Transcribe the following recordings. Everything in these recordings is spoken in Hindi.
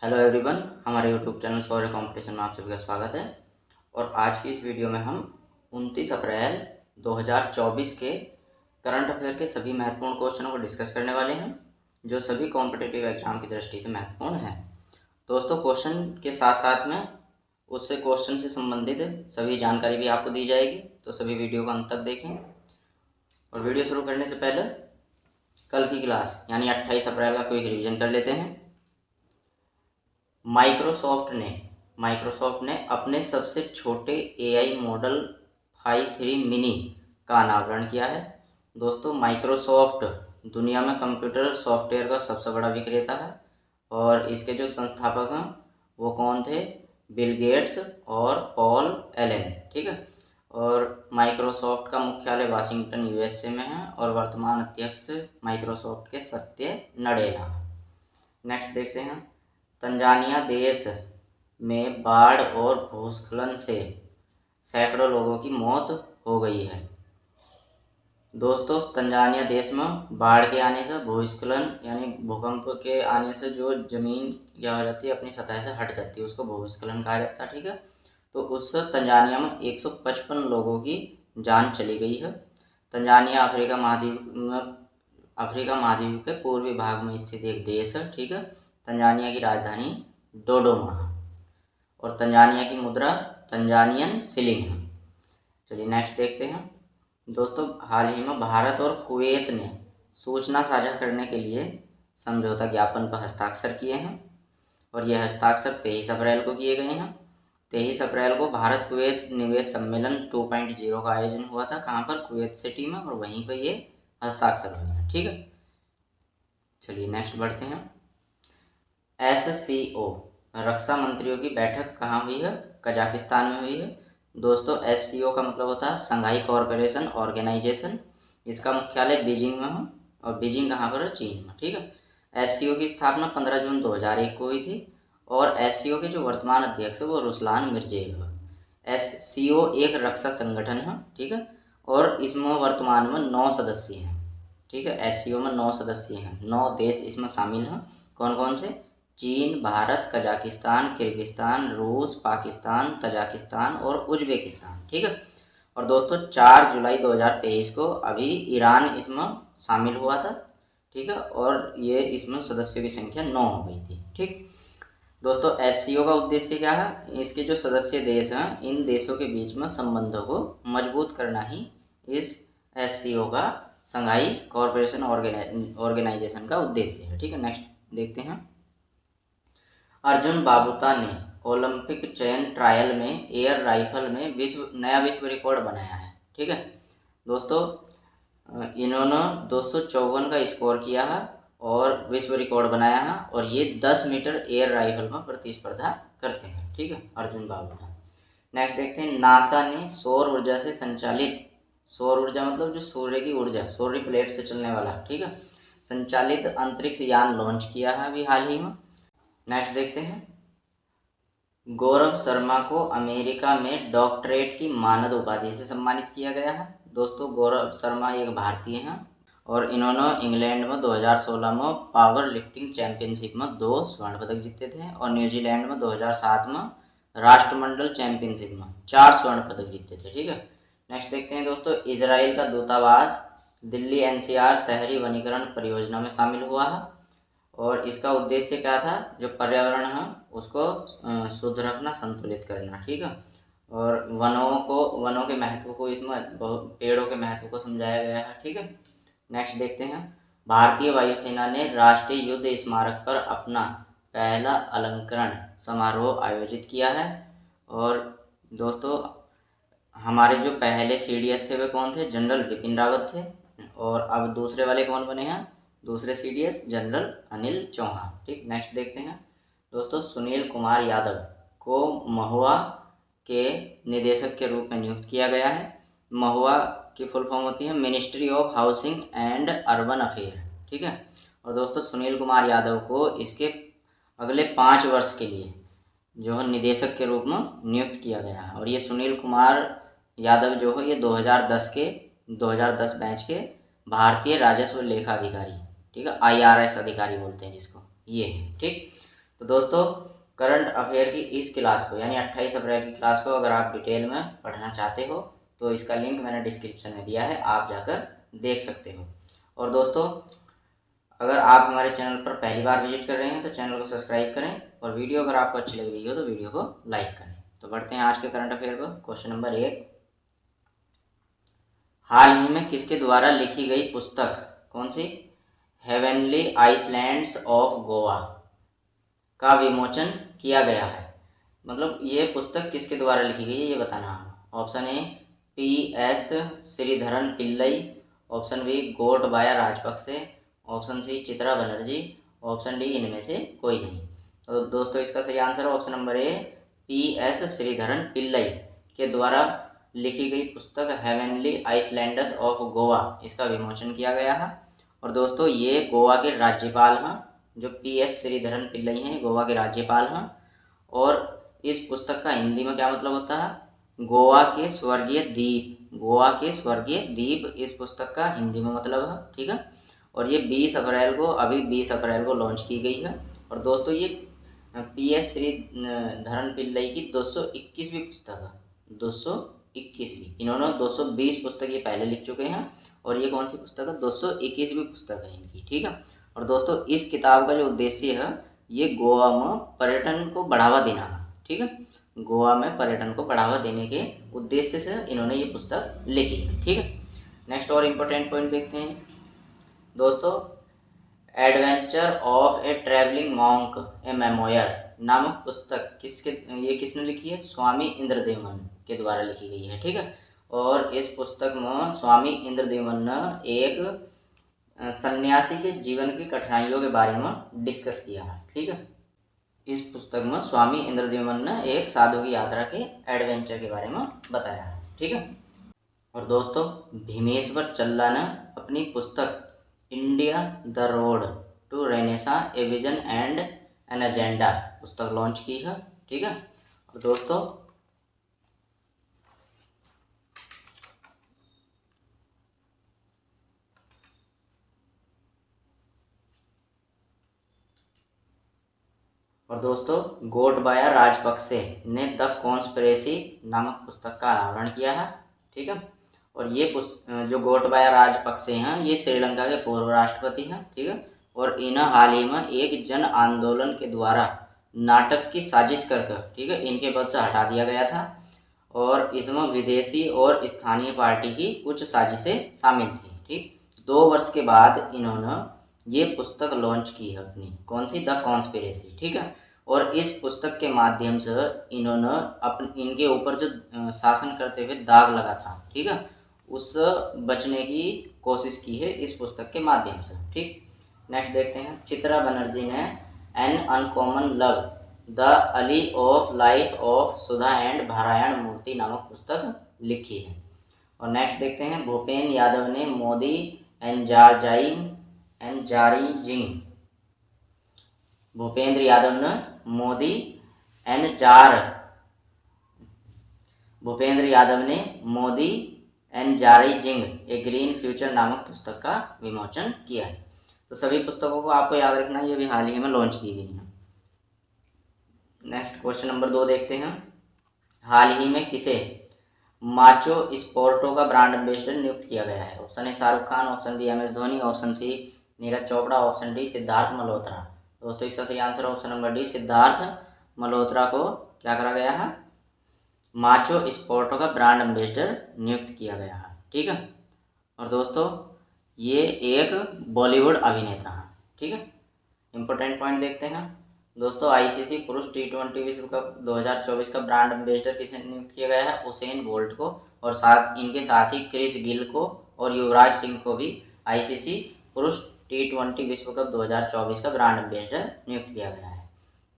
हेलो एवरीवन, हमारे यूट्यूब चैनल शौर्य कंपटीशन में आप सभी का स्वागत है। और आज की इस वीडियो में हम 29 अप्रैल 2024 के करंट अफेयर के सभी महत्वपूर्ण क्वेश्चनों को डिस्कस करने वाले हैं, जो सभी कॉम्पिटिटिव एग्जाम की दृष्टि से महत्वपूर्ण हैं। दोस्तों, क्वेश्चन के साथ साथ में उससे क्वेश्चन से संबंधित सभी जानकारी भी आपको दी जाएगी, तो सभी वीडियो को अंत तक देखें। और वीडियो शुरू करने से पहले कल की क्लास यानी 28 अप्रैल का क्विक रिवीजन कर लेते हैं। माइक्रोसॉफ्ट ने अपने सबसे छोटे एआई मॉडल फाई 3 मिनी का अनावरण किया है। दोस्तों, माइक्रोसॉफ्ट दुनिया में कंप्यूटर सॉफ्टवेयर का सबसे बड़ा विक्रेता है और इसके जो संस्थापक हैं वो कौन थे? बिल गेट्स और पॉल एलन। ठीक है। और माइक्रोसॉफ्ट का मुख्यालय वाशिंगटन यूएसए में है और वर्तमान अध्यक्ष माइक्रोसॉफ्ट के सत्य नडेला हैं। नेक्स्ट देखते हैं। तंजानिया देश में बाढ़ और भूस्खलन से सैकड़ों लोगों की मौत हो गई है। दोस्तों, तंजानिया देश में बाढ़ के आने से, भूस्खलन यानी भूकंप के आने से जो ज़मीन क्या हो जाती है, अपनी सतह से हट जाती है, उसको भूस्खलन कहा जाता है। ठीक है। तो उससे तंजानिया में 155 लोगों की जान चली गई है। तंजानिया अफ्रीका महाद्वीप के पूर्वी भाग में स्थित एक देश है। ठीक है। तंजानिया की राजधानी डोडोमा है और तंजानिया की मुद्रा तंजानियन शिलिंग है। चलिए नेक्स्ट देखते हैं। दोस्तों, हाल ही में भारत और कुवैत ने सूचना साझा करने के लिए समझौता ज्ञापन पर हस्ताक्षर किए हैं और यह हस्ताक्षर 23 अप्रैल को किए गए हैं। 23 अप्रैल को भारत कुवैत निवेश सम्मेलन 2.0 का आयोजन हुआ था। कहाँ पर? कुवैत सिटी में, और वहीं पर ये हस्ताक्षर हुए हैं। ठीक है। चलिए नेक्स्ट बढ़ते हैं। SCO रक्षा मंत्रियों की बैठक कहाँ हुई है? कजाकिस्तान में हुई है। दोस्तों, SCO का मतलब होता है शंघाई कोऑपरेशन ऑर्गेनाइजेशन। इसका मुख्यालय बीजिंग में है और बीजिंग कहाँ पर है? चीन में। ठीक है। SCO की स्थापना 15 जून 2001 को हुई थी और SCO के जो वर्तमान अध्यक्ष है वो रुसलान मिर्जेव है। SCO एक रक्षा संगठन है। ठीक है। और इसमें वर्तमान में 9 सदस्य हैं। ठीक है। SCO में 9 सदस्य हैं, 9 देश इसमें शामिल हैं। कौन कौन से? चीन, भारत, कजाकिस्तान, किर्गिस्तान, रूस, पाकिस्तान, तजाकिस्तान और उज्बेकिस्तान। ठीक है। और दोस्तों, 4 जुलाई 2023 को अभी ईरान इसमें शामिल हुआ था। ठीक है। और ये इसमें सदस्यों की संख्या 9 हो गई थी। ठीक। दोस्तों, SCO का उद्देश्य क्या है? इसके जो सदस्य देश हैं, इन देशों के बीच में संबंधों को मजबूत करना ही इस SCO का शंघाई कोऑपरेशन ऑर्गेनाइजेशन का उद्देश्य है। ठीक है। नेक्स्ट देखते हैं। अर्जुन बाबूता ने ओलंपिक चयन ट्रायल में एयर राइफल में नया विश्व रिकॉर्ड बनाया है। ठीक है। दोस्तों, इन्होंने 254 का स्कोर किया है और विश्व रिकॉर्ड बनाया है और ये 10 मीटर एयर राइफल में प्रतिस्पर्धा करते हैं। ठीक है। अर्जुन बाबूता। नेक्स्ट देखते हैं। नासा ने सौर ऊर्जा से संचालित, सौर ऊर्जा मतलब जो सूर्य की ऊर्जा, सूर्य प्लेट से चलने वाला, ठीक है, संचालित अंतरिक्ष यान लॉन्च किया है अभी हाल ही में। नेक्स्ट देखते हैं। गौरव शर्मा को अमेरिका में डॉक्टरेट की मानद उपाधि से सम्मानित किया गया है। दोस्तों, गौरव शर्मा एक भारतीय हैं और इन्होंने इंग्लैंड में 2016 में पावर लिफ्टिंग चैंपियनशिप में 2 स्वर्ण पदक जीते थे और न्यूजीलैंड में 2007 में राष्ट्रमंडल चैंपियनशिप में 4 स्वर्ण पदक जीते थे। ठीक है। नेक्स्ट देखते हैं। दोस्तों, इजराइल का दूतावास दिल्ली NCR शहरी वनीकरण परियोजना में शामिल हुआ है और इसका उद्देश्य क्या था? जो पर्यावरण है उसको शुद्ध रखना, संतुलित करना। ठीक है। और वनों के महत्व को, इसमें पेड़ों के महत्व को समझाया गया है। ठीक है। नेक्स्ट देखते हैं। भारतीय वायुसेना ने राष्ट्रीय युद्ध स्मारक पर अपना पहला अलंकरण समारोह आयोजित किया है। और दोस्तों, हमारे जो पहले CDS थे वे कौन थे? जनरल बिपिन रावत थे और अब दूसरे वाले कौन बने हैं? दूसरे CDS जनरल अनिल चौहान। ठीक। नेक्स्ट देखते हैं। दोस्तों, सुनील कुमार यादव को महुआ के निदेशक के रूप में नियुक्त किया गया है। महुआ की फुल फॉर्म होती है ministry of housing and urban affair. ठीक है। और दोस्तों, सुनील कुमार यादव को इसके अगले 5 वर्ष के लिए जो है निदेशक के रूप में नियुक्त किया गया है। और ये सुनील कुमार यादव जो है ये 2010 बैच के भारतीय राजस्व लेखा अधिकारी, ठीक है, IRS अधिकारी बोलते हैं जिसको, ये है। ठीक। तो दोस्तों करंट अफेयर की इस क्लास को यानी 28 अप्रैल की क्लास को अगर आप डिटेल में पढ़ना चाहते हो तो इसका लिंक मैंने डिस्क्रिप्शन में दिया है, आप जाकर देख सकते हो। और दोस्तों अगर आप हमारे चैनल पर पहली बार विजिट कर रहे हैं तो चैनल को सब्सक्राइब करें और वीडियो अगर आपको अच्छी लग रही हो तो वीडियो को लाइक करें। तो बढ़ते हैं आज के करंट अफेयर पर। क्वेश्चन नंबर 1, हाल ही में किसके द्वारा लिखी गई पुस्तक, कौन सी, हेवनली आइसलैंड्स ऑफ गोवा का विमोचन किया गया है। मतलब ये पुस्तक किसके द्वारा लिखी गई है ये बताना है। Option A PS Sreedharan Pillai, option B Gotabaya Rajapaksa, option C Chitra Banerjee, option D इनमें से कोई नहीं। तो दोस्तों इसका सही answer option number A PS Sreedharan Pillai के द्वारा लिखी गई पुस्तक हेवनली आइसलैंड्स ऑफ गोवा, इसका विमोचन किया गया है। और दोस्तों ये गोवा के राज्यपाल हैं, जो PS श्रीधरन पिल्लई हैं गोवा के राज्यपाल हैं। और इस पुस्तक का हिंदी में क्या मतलब होता है, गोवा के स्वर्गीय द्वीप, गोवा के स्वर्गीय द्वीप इस पुस्तक का हिंदी में मतलब है, ठीक है। और ये 20 अप्रैल को लॉन्च की गई है। और दोस्तों ये PS श्रीधरन पिल्लई की 221वीं पुस्तक है, 221वीं। इन्होंने 220 पुस्तक ये पहले लिख चुके हैं और ये कौन सी पुस्तक है, 221वीं पुस्तक है इनकी, ठीक है। और दोस्तों इस किताब का जो उद्देश्य है ये गोवा में पर्यटन को बढ़ावा देना है, ठीक है। गोवा में पर्यटन को बढ़ावा देने के उद्देश्य से इन्होंने ये पुस्तक लिखी है, ठीक है। नेक्स्ट और इम्पोर्टेंट पॉइंट देखते हैं दोस्तों, adventure of A travelling monk A memoir नामक पुस्तक किसने लिखी है, स्वामी इंद्रदेवन के द्वारा लिखी गई है, ठीक है। और इस पुस्तक में स्वामी इंद्रदेवन ने एक सन्यासी के जीवन की कठिनाइयों के बारे में डिस्कस किया है, ठीक है। इस पुस्तक में स्वामी इंद्रदेवन ने एक साधु की यात्रा के एडवेंचर के बारे में बताया है, ठीक है। और दोस्तों भीमेश्वर चल्ला ने अपनी पुस्तक India the road to renaissance a vision and an agenda पुस्तक लॉन्च की है, ठीक है। और दोस्तों गोटबाया राजपक्षे ने द कॉन्स्पिरेसी नामक पुस्तक का अनावरण किया है, ठीक है। और ये जो गोटबाया राजपक्षे हैं ये श्रीलंका के पूर्व राष्ट्रपति हैं, ठीक है। और इन्हें हाल ही में एक जन आंदोलन के द्वारा नाटक की साजिश करके, ठीक है, इनके पद से हटा दिया गया था। और इसमें विदेशी और स्थानीय पार्टी की कुछ साजिशें शामिल थी, ठीक। 2 वर्ष के बाद इन्होंने ये पुस्तक लॉन्च की है अपनी, कौन सी, द कॉन्स्पिरेसी, ठीक है। और इस पुस्तक के माध्यम से इन्होंने इनके ऊपर जो शासन करते हुए दाग लगा था, ठीक है, उससे बचने की कोशिश की है इस पुस्तक के माध्यम से, ठीक। नेक्स्ट देखते हैं, चित्रा बनर्जी ने an uncommon love the Ali of life of Sudha and Narayan मूर्ति नामक पुस्तक लिखी है। और नेक्स्ट देखते हैं, भूपेन यादव ने मोदी एनजारीजिंग, भूपेंद्र यादव ने मोदी एनजारीजिंग ए ग्रीन फ्यूचर नामक पुस्तक का विमोचन किया है। तो सभी पुस्तकों को आपको याद रखना, ये भी हाल ही में लॉन्च की गई हैं। नेक्स्ट क्वेश्चन नंबर 2 देखते हैं, हाल ही में किसे माचो स्पोर्टो का ब्रांड एम्बेसडर नियुक्त किया गया है। Option A Shahrukh Khan, option B MS Dhoni, option C Neeraj Chopra, option D Siddharth Malhotra. दोस्तों इसका सही answer option number D Siddharth Malhotra को क्या करा गया है, माचो स्पोर्टो का ब्रांड एम्बेसडर नियुक्त किया गया है, ठीक है। और दोस्तों ये एक बॉलीवुड अभिनेता है, ठीक है। इंपॉर्टेंट पॉइंट देखते हैं दोस्तों, ICC पुरुष T20 विश्व कप 2024 का ब्रांड एम्बेसडर किसे नियुक्त किया गया है, उसेन बोल्ट को। और इनके साथ ही क्रिस गिल को और युवराज सिंह को भी ICC पुरुष T20 विश्व कप 2024 का ब्रांड एम्बेसडर नियुक्त किया गया है।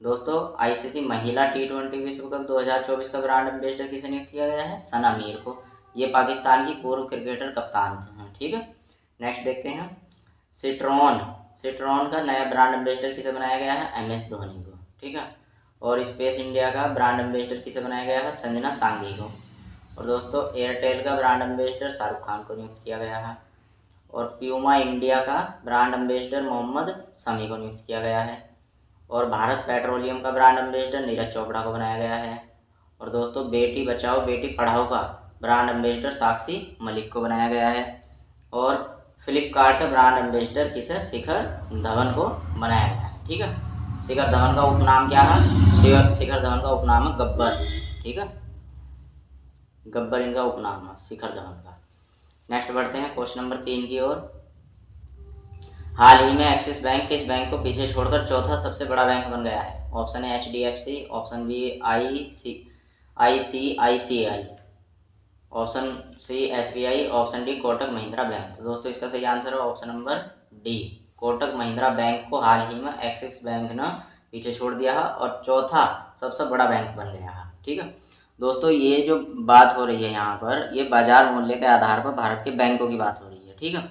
दोस्तों ICC महिला T20 विश्व कप 2024 का ब्रांड एम्बेसडर किसे नियुक्त किया गया है, सना मीर को। ये पाकिस्तान की पूर्व क्रिकेटर कप्तान हैं, ठीक है। नेक्स्ट देखते हैं, सिट्रॉन का नया ब्रांड एम्बेसडर किसे बनाया गया है, MS धोनी को, ठीक है। और स्पेस इंडिया का ब्रांड एम्बेसडर किसे बनाया गया है, संजना सांघी को। और दोस्तों एयरटेल का ब्रांड एम्बेसडर शाहरुख खान को नियुक्त किया गया है। और प्यूमा इंडिया का ब्रांड एम्बेसडर मोहम्मद शमी को नियुक्त किया गया है। और भारत पेट्रोलियम का ब्रांड एम्बेसडर नीरज चोपड़ा को बनाया गया है। और दोस्तों बेटी बचाओ बेटी पढ़ाओ का ब्रांड एम्बेसडर साक्षी मलिक को बनाया गया है। और फ्लिपकार्ट का ब्रांड एम्बेसडर किसे, शिखर धवन को बनाया गया है। ठीक है, शिखर धवन का उपनाम क्या है, शिखर धवन का उपनाम है गब्बर। ठीक है, गब्बर इनका उपनाम है शिखर धवन का। नेक्स्ट बढ़ते हैं क्वेश्चन नंबर 3 की ओर। हाल ही में एक्सिस बैंक किस बैंक को पीछे छोड़कर चौथा सबसे बड़ा बैंक बन गया है? Option A HDFC, option B ICICI, option C SBI, option D Kotak Mahindra bank. तो दोस्तों इसका सही आंसर है option number D, Kotak Mahindra bank को हाल ही में एक्सिस बैंक ने पीछे छोड़ दिया है और चौथा सबसे बड़ा बैंक बन गया है। ठीक है दोस्तों, ये जो बात हो रही है यहाँ पर, ये बाजार मूल्य के आधार पर भारत के बैंकों की बात हो रही है। ठीक है,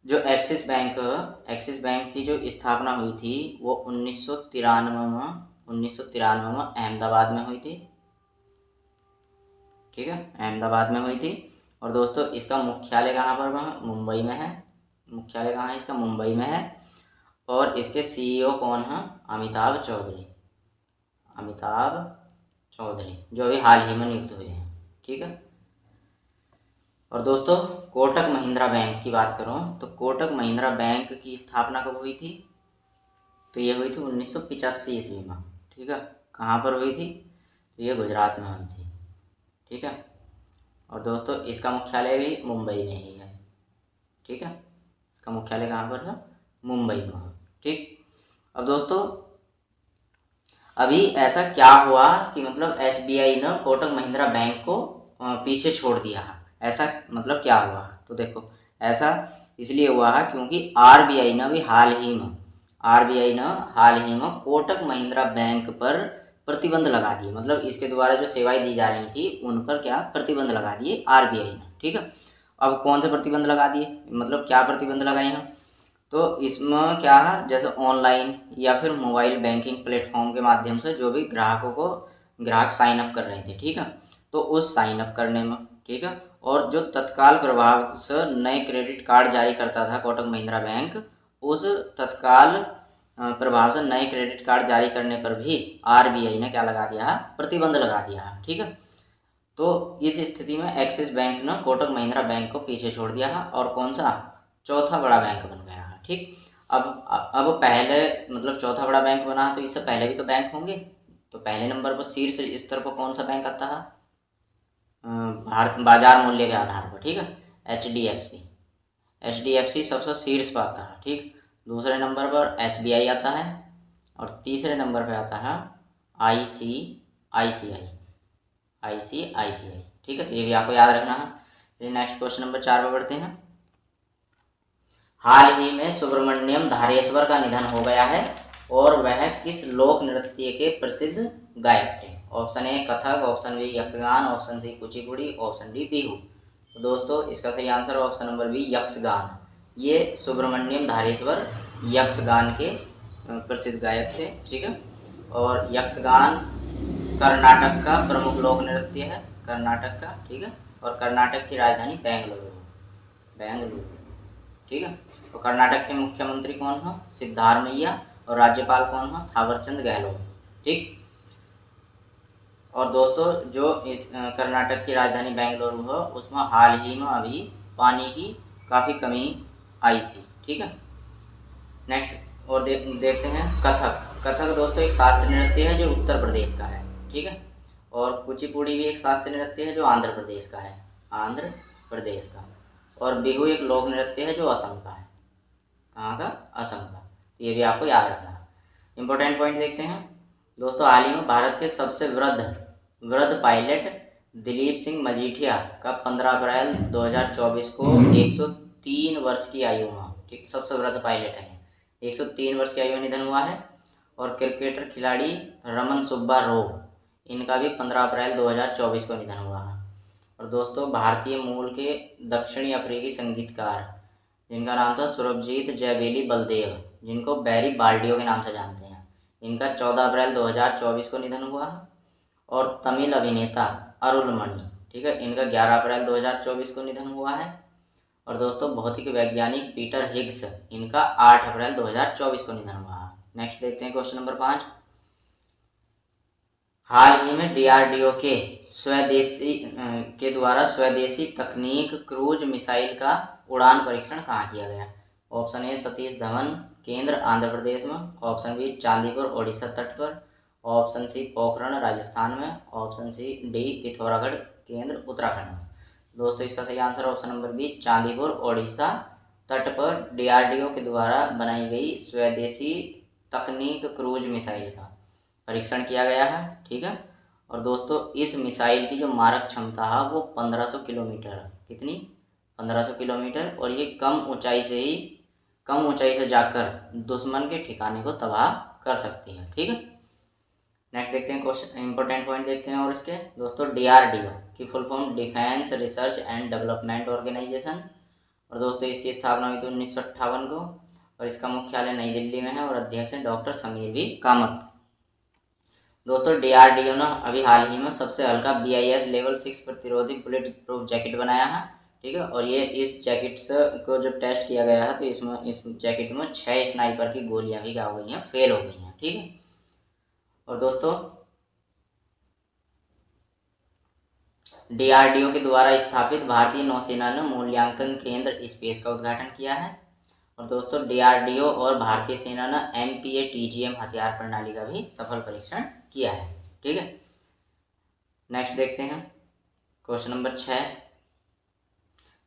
जो एक्सिस बैंक की जो स्थापना हुई थी वो 1993 में अहमदाबाद में हुई थी। ठीक है, अहमदाबाद में हुई थी। और दोस्तों इसका मुख्यालय कहाँ पर है? मुंबई में है। मुख्यालय कहाँ है इसका? मुंबई में है। और इसके CEO कौन है? अमिताभ चौधरी, जो अभी हाल ही में नियुक्त हुए हैं। ठीक है, और दोस्तों कोटक महिंद्रा बैंक की बात करूं तो कोटक महिंद्रा बैंक की स्थापना कब हुई थी? तो ये हुई थी 1985 ईस्वी में। ठीक है, कहाँ पर हुई थी? तो ये गुजरात में हुई थी। ठीक है, और दोस्तों इसका मुख्यालय भी मुंबई में ही है। ठीक है, इसका मुख्यालय कहाँ पर है? मुंबई में है। ठीक, अब दोस्तों अभी ऐसा क्या हुआ कि मतलब SBI ने कोटक महिंद्रा बैंक को पीछे छोड़ दिया है, ऐसा मतलब क्या हुआ? तो देखो ऐसा इसलिए हुआ है क्योंकि RBI ने भी हाल ही में कोटक महिंद्रा बैंक पर प्रतिबंध लगा दिए। मतलब इसके द्वारा जो सेवाएं दी जा रही थी उन पर क्या प्रतिबंध लगा दिए RBI ने। ठीक है, अब कौन से प्रतिबंध लगा दिए, मतलब क्या प्रतिबंध लगाए हैं? तो इसमें क्या है, जैसे ऑनलाइन या फिर मोबाइल बैंकिंग प्लेटफॉर्म के माध्यम से जो भी ग्राहक साइन अप कर रहे थे। ठीक है, तो उस साइन अप करने में, ठीक है, और जो तत्काल प्रभाव से नए क्रेडिट कार्ड जारी करता था कोटक महिंद्रा बैंक, उस तत्काल प्रभाव से नए क्रेडिट कार्ड जारी करने पर भी RBI ने क्या लगा दिया है? प्रतिबंध लगा दिया है। ठीक है, तो इस स्थिति में एक्सिस बैंक ने कोटक महिंद्रा बैंक को पीछे छोड़ दिया है और कौन सा? चौथा बड़ा बैंक बन गया है। ठीक, अब पहले मतलब चौथा बड़ा बैंक बना तो इससे पहले भी तो बैंक होंगे। तो पहले नंबर पर शीर्ष स्तर पर कौन सा बैंक आता है? भारत बाजार मूल्य के आधार पर। ठीक है, HDFC सबसे शीर्ष पर आता है। ठीक, दूसरे नंबर पर SBI आता है और तीसरे नंबर पर आता है ICICI। ठीक है, तो ये भी आपको याद रखना है। फिर नेक्स्ट क्वेश्चन नंबर 4 पर बढ़ते हैं। हाल ही में सुब्रमण्यम धारेश्वर का निधन हो गया है और वह किस लोक नृत्य के प्रसिद्ध गायक थे? Option A Kathak, option B Yakshagana, option C Kuchipudi, option D Bihu. तो दोस्तों इसका सही answer option number B Yakshagana. ये सुब्रमण्यम धारेश्वर यक्षगान के प्रसिद्ध गायक थे। ठीक है, और यक्षगान कर्नाटक का प्रमुख लोक नृत्य है, कर्नाटक का। ठीक है, और कर्नाटक की राजधानी बेंगलुरु। ठीक है, तो कर्नाटक के मुख्यमंत्री कौन है? सिद्धारमैया। और राज्यपाल कौन है? थावरचंद गहलोत। ठीक, और दोस्तों जो इस कर्नाटक की राजधानी बेंगलुरु है उसमें हाल ही में अभी पानी की काफ़ी कमी आई थी। ठीक है, नेक्स्ट और देखते हैं कथक दोस्तों एक शास्त्रीय नृत्य है जो उत्तर प्रदेश का है। ठीक है, और कुचिपुड़ी भी एक शास्त्रीय नृत्य है जो आंध्र प्रदेश का। और बिहू एक लोक नृत्य है जो असम का है। कहाँ का? असम का। तो ये भी आपको याद रखना है। इंपॉर्टेंट पॉइंट देखते हैं दोस्तों। हाल ही में भारत के सबसे वृद्ध पायलट दिलीप सिंह मजीठिया का 15 अप्रैल 2024 को 103 वर्ष की आयु में, ठीक, सबसे वृद्ध पायलट है, 103 वर्ष की आयु में निधन हुआ है। और क्रिकेटर खिलाड़ी रमन सुब्बा रो, इनका भी 15 अप्रैल 2024 को निधन हुआ है। और दोस्तों भारतीय मूल के दक्षिणी अफ्रीकी संगीतकार जिनका नाम था सुरभजीत जयवेली बलदेव, जिनको बैरी बाल्डियो के नाम से जानते हैं, इनका 14 अप्रैल 2024 को निधन हुआ। और तमिल अभिनेता अरुलमणि, ठीक है, इनका 11 अप्रैल 2024 को निधन हुआ है। और दोस्तों भौतिक वैज्ञानिक पीटर हिग्स, इनका 8 अप्रैल 2024 को निधन हुआ है। नेक्स्ट देखते हैं क्वेश्चन नंबर 5। हाल ही में डीआरडीओ के द्वारा स्वदेशी तकनीक क्रूज मिसाइल का उड़ान परीक्षण कहाँ किया गया? ऑप्शन ए सतीश धवन केंद्र आंध्र प्रदेश में, ऑप्शन बी चांदीपुर ओडिशा तट पर, ऑप्शन सी पोखरण राजस्थान में, ऑप्शन सी डी पिथौरागढ़ केंद्र उत्तराखंड में। दोस्तों इसका सही answer option number B Chandipur Odisha तट पर डीआरडीओ के द्वारा बनाई गई स्वदेशी तकनीक क्रूज मिसाइल का परीक्षण किया गया है। ठीक है, और दोस्तों इस मिसाइल की जो मारक क्षमता है वो 1500 किलोमीटर है। कितनी? 1500 किलोमीटर। और ये कम ऊंचाई से जाकर दुश्मन के ठिकाने को तबाह कर सकती है। ठीक है, नेक्स्ट देखते हैं क्वेश्चन, इंपॉर्टेंट पॉइंट देखते हैं। और इसके दोस्तों डीआरडीओ की full form defence research and development organisation, और दोस्तों इसकी स्थापना हुई थी 1958 को, और इसका मुख्यालय नई दिल्ली में है, और अध्यक्ष हैं डॉक्टर समीर वी कामत। दोस्तों डीआरडीओ ने अभी हाल ही में सबसे हल्का BIS लेवल 6 प्रतिरोधी बुलेट प्रूफ जैकेट बनाया है। ठीक है, और ये इस जैकेट को जो टेस्ट किया गया है तो इस जैकेट में 6 स्नाइपर की गोलियां भी क्या हो गई हैं? फेल हो गई हैं। ठीक है, और दोस्तों डीआरडीओ के द्वारा स्थापित भारतीय नौसेना ने मूल्यांकन केंद्र स्पेस का उद्घाटन किया है। और दोस्तों डीआरडीओ और भारतीय सेना ने MPA-TGM हथियार प्रणाली का भी सफल परीक्षण किया है। ठीक है, नेक्स्ट देखते हैं क्वेश्चन नंबर 6।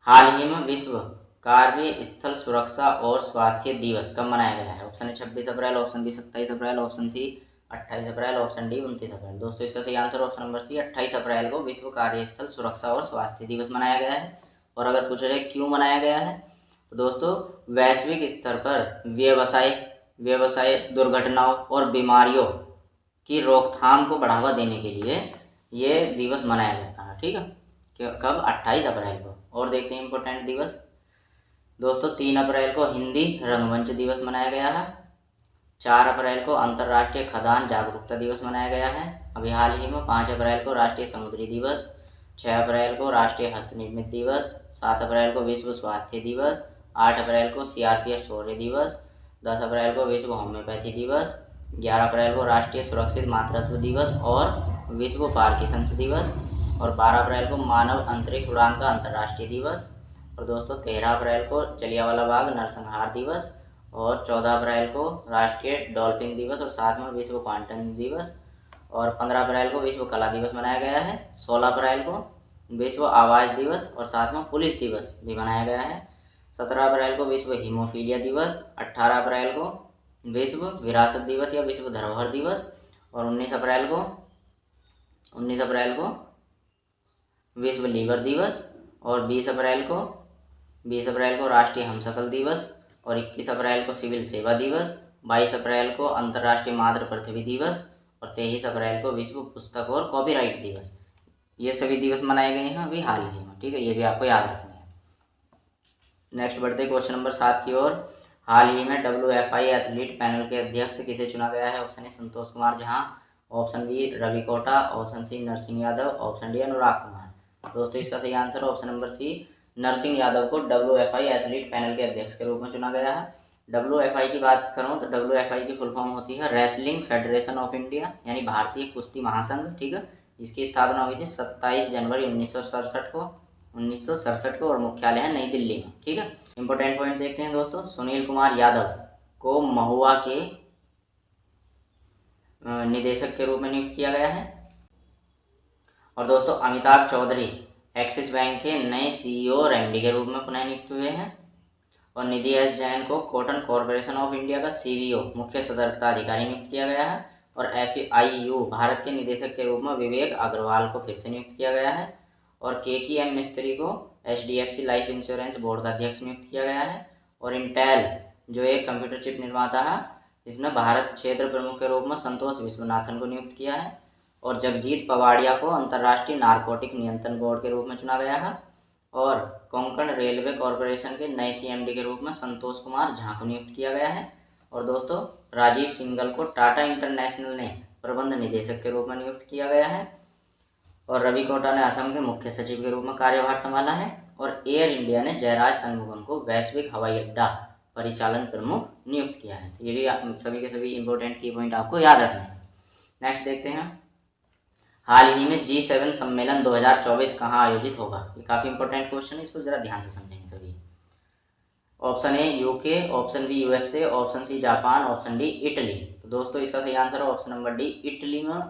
हाल ही में विश्व कार्य स्थल सुरक्षा और स्वास्थ्य दिवस कब मनाया गया है? Option A 26 April, option B 27 April, option C 28 April, option D 29 April. दोस्तों इसका सही answer option number C 28 April को विश्व कार्यस्थल सुरक्षा और स्वास्थ्य दिवस मनाया गया है। और अगर पूछा जाए क्यों मनाया गया है तो दोस्तों वैश्विक स्तर पर व्यवसाय दुर्घटनाओं और बीमारियों की रोकथाम को बढ़ावा देने के लिए ये दिवस मनाया जाता है। ठीक है, कब? 28 अप्रैल को। और देखते हैं इंपॉर्टेंट दिवस। दोस्तों 3 अप्रैल को हिंदी रंगमंच दिवस मनाया गया है। 4 अप्रैल को अंतर्राष्ट्रीय खदान जागरूकता दिवस मनाया गया है अभी हाल ही में। 5 अप्रैल को राष्ट्रीय समुद्री दिवस, 6 अप्रैल को राष्ट्रीय हस्तनिर्मित दिवस, 7 अप्रैल को विश्व स्वास्थ्य दिवस, 8 अप्रैल को CRPF शौर्य दिवस, 10 अप्रैल को विश्व होम्योपैथी दिवस, 11 अप्रैल को राष्ट्रीय सुरक्षित मातृत्व दिवस और विश्व पार्किंसंस दिवस, और 12 अप्रैल को मानव अंतरिक्ष उड़ान का अंतर्राष्ट्रीय दिवस, और दोस्तों 13 अप्रैल को जलियांवाला बाग नरसंहार दिवस, और 14 अप्रैल को राष्ट्रीय डॉल्फिन दिवस, और साथ में विश्व क्वांटम दिवस, और 15 अप्रैल को विश्व कला दिवस मनाया गया है। 16 अप्रैल को विश्व आवास दिवस और साथ में पुलिस दिवस भी मनाया गया है। 17 अप्रैल को विश्व हीमोफीलिया दिवस, 18 अप्रैल को विश्व विरासत दिवस या विश्व धरोहर दिवस, और 19 अप्रैल को विश्व लीवर दिवस, और 20 अप्रैल को राष्ट्रीय हमशक्ल दिवस, और 21 अप्रैल को सिविल सेवा दिवस, 22 अप्रैल को अंतर्राष्ट्रीय मातृ पृथ्वी दिवस, और 23 अप्रैल को विश्व पुस्तक और कॉपीराइट दिवस। ये सभी दिवस मनाए गए हैं अभी हाल ही में। ठीक है, ये भी आपको याद रखना है। नेक्स्ट बढ़ते क्वेश्चन नंबर 7 की ओर। हाल ही में WFI एथलीट पैनल के अध्यक्ष किसे चुना गया है? Option A Santosh Kumar Jha, option B Ravi Kota, option C Narsingh Yadav, option D Anurag Kumar. दोस्तों इसका सही answer option number C Narsingh Yadav को WFI एथलीट पैनल के अध्यक्ष के रूप में चुना गया है। WFI की बात करूं तो WFI की फुल फॉर्म होती है रेसलिंग फेडरेशन ऑफ इंडिया, यानी भारतीय कुश्ती महासंघ। ठीक है, इसकी स्थापना हुई थी 27 जनवरी 1967 को और मुख्यालय है नई दिल्ली में। ठीक है, इंपॉर्टेंट पॉइंट देखते हैं दोस्तों। सुनील कुमार यादव को महुआ के निदेशक के रूप में नियुक्त किया गया है। और दोस्तों अमिताभ चौधरी एक्सिस बैंक के नए CEO और MD के रूप में पुनः नियुक्त हुए हैं। और निधि S जैन को कॉटन कॉरपोरेशन ऑफ इंडिया का CBO मुख्य सतर्कता अधिकारी नियुक्त किया गया है। और FIU भारत के निदेशक के रूप में विवेक अग्रवाल को फिर से नियुक्त किया गया है। और KM मिस्त्री को HDFC लाइफ इंश्योरेंस बोर्ड का अध्यक्ष नियुक्त किया गया है। और इंटेल जो एक कंप्यूटर चिप निर्माता है, इसने भारत क्षेत्र प्रमुख के रूप में संतोष विश्वनाथन को नियुक्त किया है। और जगजीत पवाड़िया को अंतर्राष्ट्रीय नारकोटिक नियंत्रण बोर्ड के रूप में चुना गया है। और कोंकण रेलवे कॉरपोरेशन के नए CMD के रूप में संतोष कुमार झा को नियुक्त किया गया है। और दोस्तों राजीव सिंघल को टाटा इंटरनेशनल ने प्रबंध निदेशक के रूप में नियुक्त किया गया है। और रवि कोटा ने असम के मुख्य सचिव के रूप में कार्यभार संभाला है। और एयर इंडिया ने जयराज शनमुगम को वैश्विक हवाई अड्डा परिचालन प्रमुख नियुक्त किया है। तो ये भी सभी के सभी इंपॉर्टेंट की पॉइंट आपको याद रखना है। नेक्स्ट देखते हैं, हाल ही में G7 सम्मेलन 2024 कहाँ आयोजित होगा। ये काफ़ी इंपॉर्टेंट क्वेश्चन है, इसको जरा ध्यान से समझेंगे सभी। Option A UK, option B USA, option C Japan, option D Italy. तो दोस्तों इसका सही आंसर है ऑप्शन नंबर डी, इटली में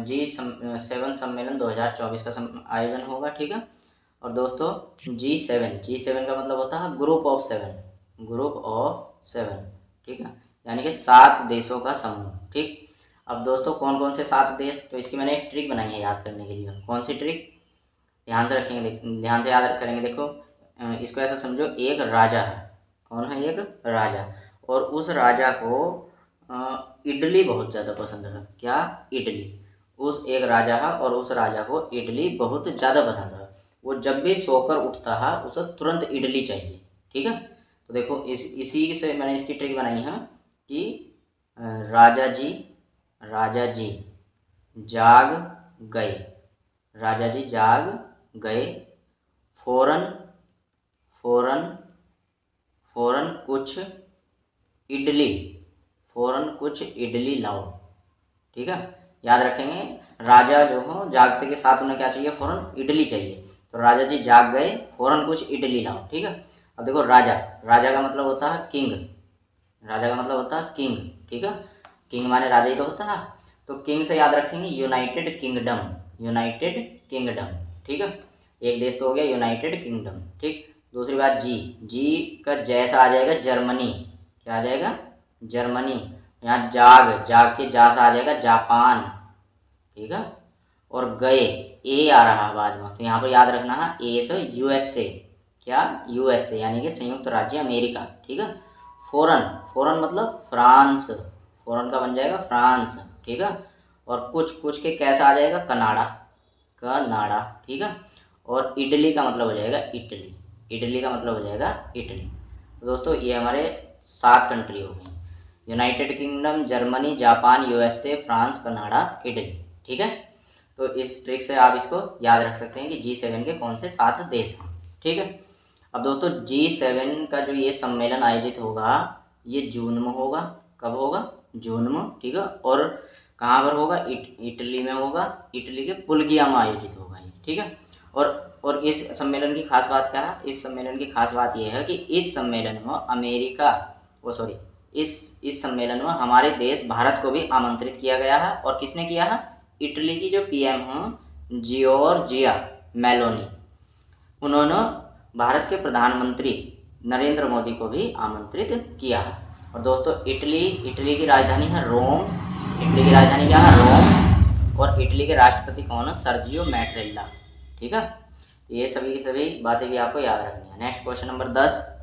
G7 सम्मेलन 2024 का आयोजन होगा। ठीक है। और दोस्तों G7 का मतलब होता है ग्रुप ऑफ सेवन। ठीक है, यानी कि 7 देशों का समूह। ठीक। अब दोस्तों कौन कौन से 7 देश, तो इसकी मैंने एक ट्रिक बनाई है याद करने के लिए। कौन सी ट्रिक, ध्यान से रखेंगे, ध्यान से याद करेंगे। देखो इसको ऐसा समझो, एक राजा है। कौन है? एक राजा। और उस राजा को इडली बहुत ज़्यादा पसंद है। क्या? इडली। उस एक राजा है और उस राजा को इडली बहुत ज़्यादा पसंद है। वो जब भी सोकर उठता है उसे तुरंत इडली चाहिए। ठीक है। तो देखो इसी से मैंने इसकी ट्रिक बनाई है कि राजा जी जाग गए, राजा जी जाग गए, फौरन कुछ इडली लाओ। ठीक है, याद रखेंगे। राजा जो हो जागते के साथ उन्हें क्या चाहिए? फौरन इडली चाहिए। तो राजा जी जाग गए, फौरन कुछ इडली लाओ। ठीक है। अब देखो राजा का मतलब होता है किंग। राजा का मतलब होता है किंग। ठीक है, किंग माने राजा ही तो होता है। तो किंग से याद रखेंगे यूनाइटेड किंगडम। ठीक है, एक देश तो हो गया यूनाइटेड किंगडम। ठीक। दूसरी बात जी का जैसा आ जाएगा जर्मनी। क्या आ जाएगा? जर्मनी। यहाँ जाग के जा सा आ जाएगा जापान। ठीक है। और गए ए आ रहा है बाद में, तो यहाँ पर याद रखना है ए से यूएसए। क्या? यूएसए यानी कि संयुक्त राज्य अमेरिका। ठीक है। फौरन मतलब फ्रांस। फौरन का बन जाएगा फ्रांस। ठीक है। और कुछ के कैसा आ जाएगा? कनाडा। ठीक है। और इडली का मतलब हो जाएगा इटली। तो दोस्तों ये हमारे 7 कंट्री हो गई, United kingdom, Germany, Japan, USA, France, Canada, Italy. ठीक है। तो इस ट्रिक से आप इसको याद रख सकते हैं कि G7 के कौन से 7 देश हैं। ठीक है। अब दोस्तों G7 का जो ये सम्मेलन आयोजित होगा ये जून में होगा। कब होगा? जून में। ठीक है। और कहाँ पर होगा? इटली में होगा। इटली के पुलगिया में आयोजित होगा ये। ठीक है। और इस सम्मेलन की खास बात क्या है? इस सम्मेलन की खास बात यह है कि इस सम्मेलन में इस सम्मेलन में हमारे देश भारत को भी आमंत्रित किया गया है। और किसने किया है? इटली की जो पीएम हैं जियोर्जिया मेलोनी, उन्होंने भारत के प्रधानमंत्री नरेंद्र मोदी को भी आमंत्रित किया है। और दोस्तों इटली की राजधानी है रोम। इटली की राजधानी क्या है? रोम। और इटली के राष्ट्रपति कौन है? सर्जियो मैट्रेल्ला। ठीक है। ये सभी की सभी बातें भी आपको याद रखनी है। नेक्स्ट क्वेश्चन नंबर 10,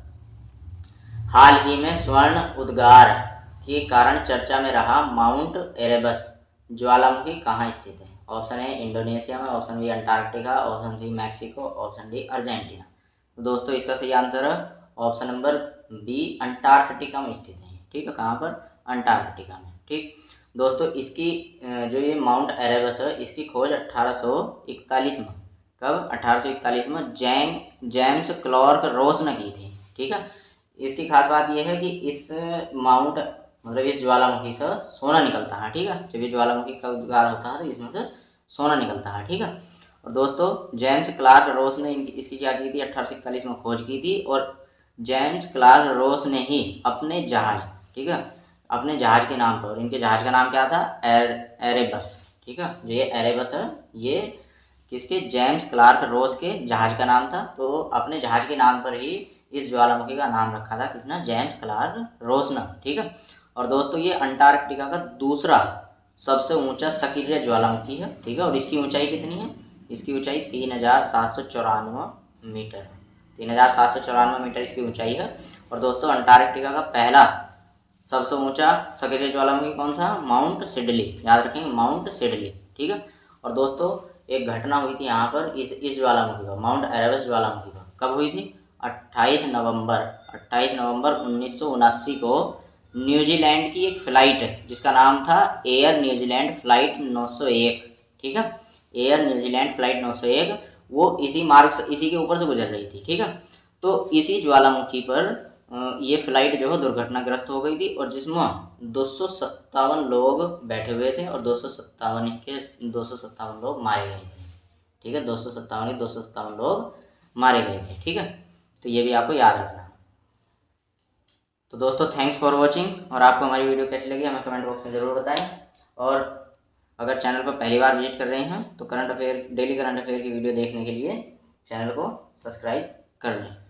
हाल ही में स्वर्ण उद्गार के कारण चर्चा में रहा माउंट एरेबस ज्वालामुखी कहाँ स्थित है? ऑप्शन ए इंडोनेशिया में, option B Antarctica, option C Mexico, option D Argentina. तो दोस्तों इसका सही आंसर है ऑप्शन नंबर बी, अंटार्कटिका में स्थित है। ठीक है, कहाँ पर? अंटार्कटिका में। ठीक दोस्तों, इसकी जो ये माउंट एरेबस है इसकी खोज 1841 में, कब? 1841 में जेम्स क्लार्क रोस ने की थी। ठीक है। इसकी खास बात यह है कि इस माउंट मतलब इस ज्वालामुखी से सोना निकलता है। ठीक है, जब ये ज्वालामुखी का उद्गार होता है तो इसमें से सोना निकलता है। ठीक है। और दोस्तों जेम्स क्लार्क रोस ने इसकी क्या की थी? 1841 में खोज की थी। और जेम्स क्लार्क रोस ने ही अपने जहाज, ठीक है, अपने जहाज के नाम पर, इनके जहाज का नाम क्या था? एरेबस। ठीक है, जो ये एरेबस है ये किसके? जेम्स क्लार्क रोस के जहाज का नाम था। तो अपने जहाज के नाम पर ही इस ज्वालामुखी का नाम रखा था किसने? जेम्स क्लार्क रोस ने। ठीक है। और दोस्तों ये अंटार्कटिका का दूसरा सबसे ऊंचा सक्रिय ज्वालामुखी है। ठीक है। और इसकी ऊंचाई कितनी है? इसकी ऊंचाई 3794 मीटर। 3794 मीटर इसकी ऊंचाई है। और दोस्तों अंटार्कटिका का पहला सबसे ऊंचा सक्रिय ज्वालामुखी कौन सा? Mount Siddeley. याद रखेंगे, माउंट सिडली। ठीक है। और दोस्तों एक घटना हुई थी यहाँ पर इस ज्वालामुखी पर, माउंट एरेबस ज्वालामुखी पर। कब हुई थी? 28 नवंबर 1979 को न्यूजीलैंड की एक फ़्लाइट जिसका नाम था एयर न्यूजीलैंड फ़्लाइट 901। ठीक है, एयर न्यूजीलैंड फ़्लाइट 901 वो इसी मार्ग से, इसी के ऊपर से गुजर रही थी। ठीक है। तो इसी ज्वालामुखी पर ये फ्लाइट जो है दुर्घटनाग्रस्त हो गई थी और जिसमें 257 लोग बैठे हुए थे और 257 लोग मारे गए थे। ठीक है, 257 लोग मारे गए थे। ठीक है, तो ये भी आपको याद रखना। तो दोस्तों थैंक्स फॉर वॉचिंग, और आपको हमारी वीडियो कैसी लगी हमें कमेंट बॉक्स में ज़रूर बताएं। और अगर चैनल पर पहली बार विजिट कर रहे हैं तो डेली करंट अफेयर की वीडियो देखने के लिए चैनल को सब्सक्राइब कर लें।